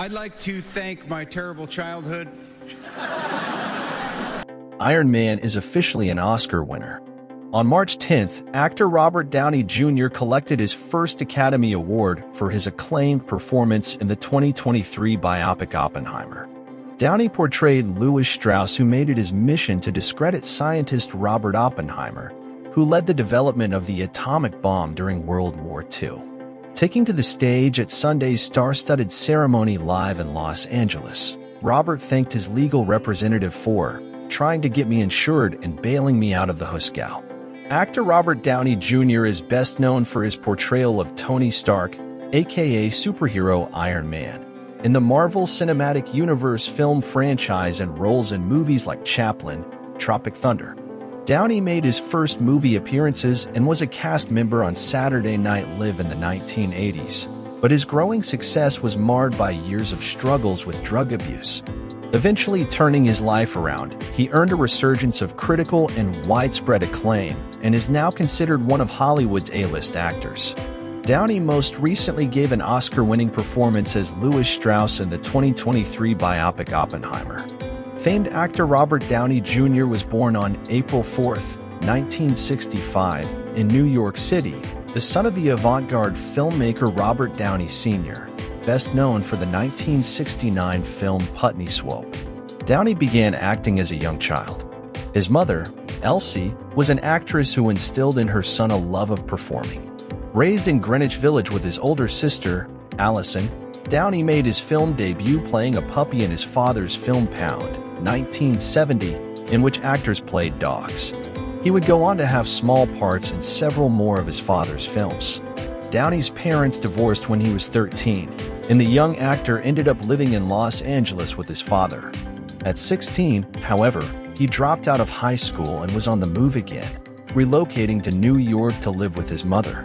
I'd like to thank my terrible childhood. Iron Man is officially an Oscar winner. On March 10th, actor Robert Downey Jr. collected his first Academy Award for his acclaimed performance in the 2023 biopic Oppenheimer. Downey portrayed Louis Strauss, who made it his mission to discredit scientist Robert Oppenheimer, who led the development of the atomic bomb during World War II. Taking to the stage at Sunday's star-studded ceremony live in Los Angeles, Robert thanked his legal representative for trying to get me insured and bailing me out of the Huskow. Actor Robert Downey Jr. is best known for his portrayal of Tony Stark, aka superhero Iron Man, in the Marvel Cinematic Universe film franchise and roles in movies like Chaplin, Tropic Thunder. Downey made his first movie appearances and was a cast member on Saturday Night Live in the 1980s, but his growing success was marred by years of struggles with drug abuse. Eventually turning his life around, he earned a resurgence of critical and widespread acclaim and is now considered one of Hollywood's A-list actors. Downey most recently gave an Oscar-winning performance as Louis Strauss in the 2023 biopic Oppenheimer. Famed actor Robert Downey Jr. was born on April 4, 1965, in New York City, the son of the avant-garde filmmaker Robert Downey Sr., best known for the 1969 film Putney Swope. Downey began acting as a young child. His mother, Elsie, was an actress who instilled in her son a love of performing. Raised in Greenwich Village with his older sister, Allison, Downey made his film debut playing a puppy in his father's film Pound, 1970, in which actors played dogs. He would go on to have small parts in several more of his father's films. Downey's parents divorced when he was 13, and the young actor ended up living in Los Angeles with his father. At 16, however, he dropped out of high school and was on the move again, relocating to New York to live with his mother.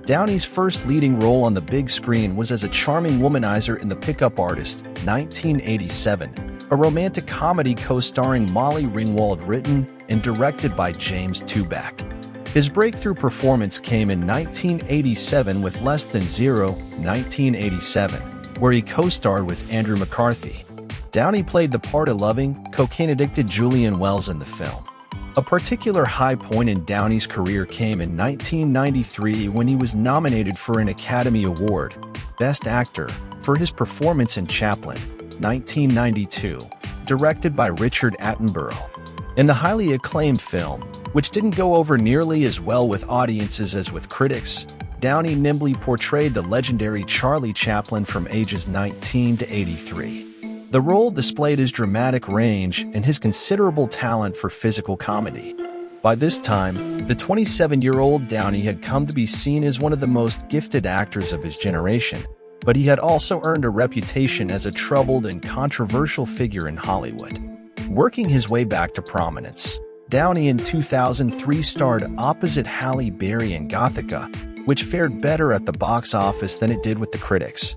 Downey's first leading role on the big screen was as a charming womanizer in The Pickup Artist, 1987, a romantic comedy co-starring Molly Ringwald, written and directed by James Toback. His breakthrough performance came in 1987 with Less Than Zero, 1987, where he co-starred with Andrew McCarthy. Downey played the part of loving, cocaine-addicted Julian Wells in the film. A particular high point in Downey's career came in 1993 when he was nominated for an Academy Award, Best Actor, for his performance in Chaplin, 1992, directed by Richard Attenborough. In the highly acclaimed film, which didn't go over nearly as well with audiences as with critics, Downey nimbly portrayed the legendary Charlie Chaplin from ages 19 to 83. The role displayed his dramatic range and his considerable talent for physical comedy. By this time, the 27-year-old Downey had come to be seen as one of the most gifted actors of his generation, but he had also earned a reputation as a troubled and controversial figure in Hollywood. Working his way back to prominence, Downey in 2003 starred opposite Halle Berry in Gothika, which fared better at the box office than it did with the critics.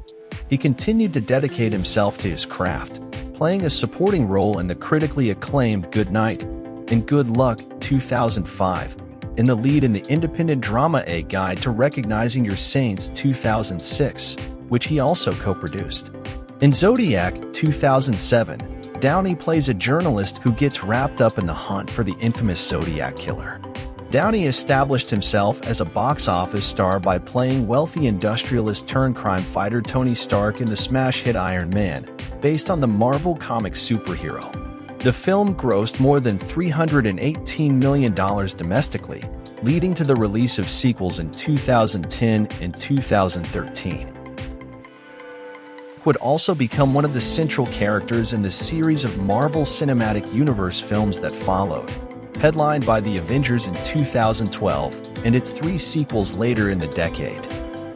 He continued to dedicate himself to his craft, playing a supporting role in the critically acclaimed Good Night and Good Luck 2005, and the lead in the independent drama A Guide to Recognizing Your Saints 2006, which he also co-produced. In Zodiac 2007, Downey plays a journalist who gets wrapped up in the hunt for the infamous Zodiac Killer. Downey established himself as a box office star by playing wealthy industrialist-turned-crime fighter Tony Stark in the smash hit Iron Man, based on the Marvel Comics superhero. The film grossed more than $318 million domestically, leading to the release of sequels in 2010 and 2013. Would also become one of the central characters in the series of Marvel Cinematic Universe films that followed, headlined by The Avengers in 2012 and its 3 sequels later in the decade.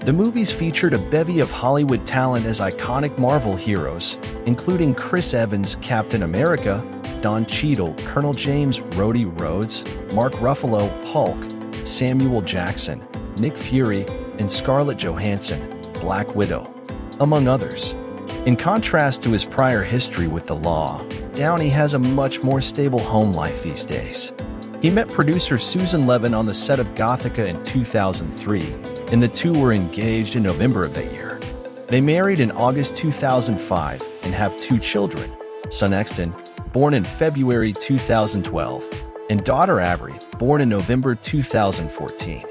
The movies featured a bevy of Hollywood talent as iconic Marvel heroes, including Chris Evans, Captain America, Don Cheadle, Colonel James, Rhodey Rhodes, Mark Ruffalo, Hulk, Samuel Jackson, Nick Fury, and Scarlett Johansson, Black Widow, among others. In contrast to his prior history with the law, Downey has a much more stable home life these days. He met producer Susan Levin on the set of Gothika in 2003, and the two were engaged in November of that year. They married in August 2005 and have 2 children, son Exton, born in February 2012, and daughter Avery, born in November 2014.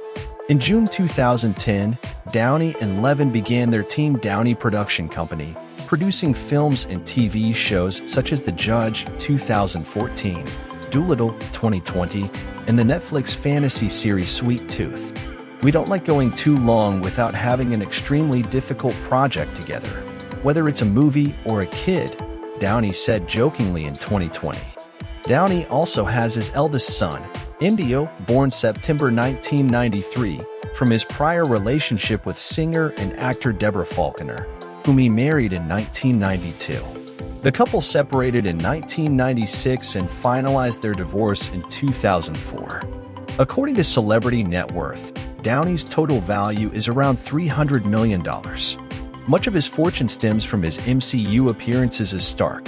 In June 2010, Downey and Levin began their Team Downey production company, producing films and TV shows such as The Judge 2014, Doolittle 2020, and the Netflix fantasy series Sweet Tooth. We don't like going too long without having an extremely difficult project together, whether it's a movie or a kid, Downey said jokingly in 2020. Downey also has his eldest son, Indio, born September 1993, from his prior relationship with singer and actor Deborah Faulconer, whom he married in 1992. The couple separated in 1996 and finalized their divorce in 2004. According to Celebrity Net Worth, Downey's total value is around $300 million. Much of his fortune stems from his MCU appearances as Stark.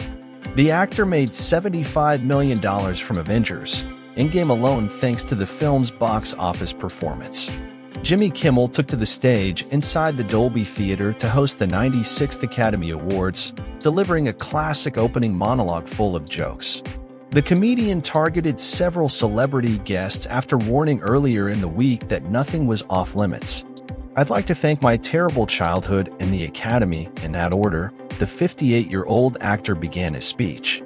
The actor made $75 million from Avengers Endgame alone thanks to the film's box office performance. Jimmy Kimmel took to the stage inside the Dolby Theater to host the 96th Academy Awards, delivering a classic opening monologue full of jokes. The comedian targeted several celebrity guests after warning earlier in the week that nothing was off-limits. "I'd like to thank my terrible childhood and the Academy, in that order," the 58-year-old actor began his speech.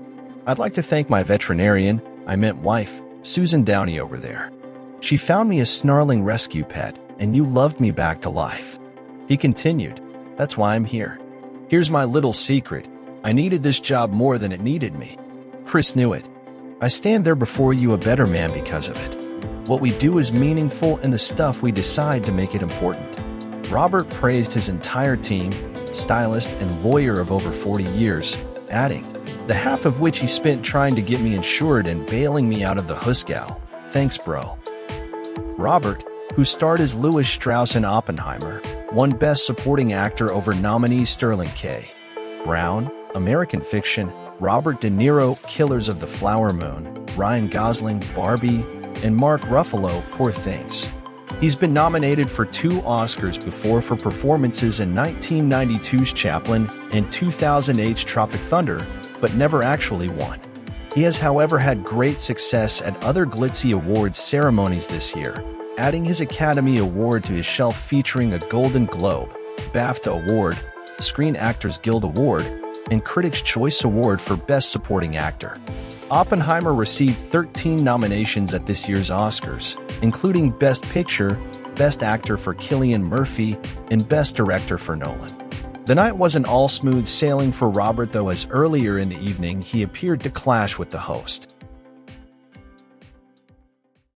"I'd like to thank my veterinarian, I meant wife, Susan Downey over there. She found me a snarling rescue pet, and you loved me back to life." He continued, "That's why I'm here. Here's my little secret. I needed this job more than it needed me. Chris knew it. I stand there before you a better man because of it. What we do is meaningful and the stuff we decide to make it important." Robert praised his entire team, stylist and lawyer of over 40 years, adding, "The half of which he spent trying to get me insured and bailing me out of the Huskow. Thanks, bro." Robert, who starred as Louis Strauss in Oppenheimer, won Best Supporting Actor over nominees Sterling K. Brown, American Fiction, Robert De Niro, Killers of the Flower Moon, Ryan Gosling, Barbie, and Mark Ruffalo, Poor Things. He's been nominated for 2 Oscars before for performances in 1992's Chaplin and 2008's Tropic Thunder, but never actually won. He has, however, had great success at other glitzy awards ceremonies this year, adding his Academy Award to his shelf featuring a Golden Globe, BAFTA Award, Screen Actors Guild Award, and Critics' Choice Award for Best Supporting Actor. Oppenheimer received 13 nominations at this year's Oscars, including Best Picture, Best Actor for Cillian Murphy, and Best Director for Nolan. The night wasn't all smooth sailing for Robert, though, as earlier in the evening he appeared to clash with the host.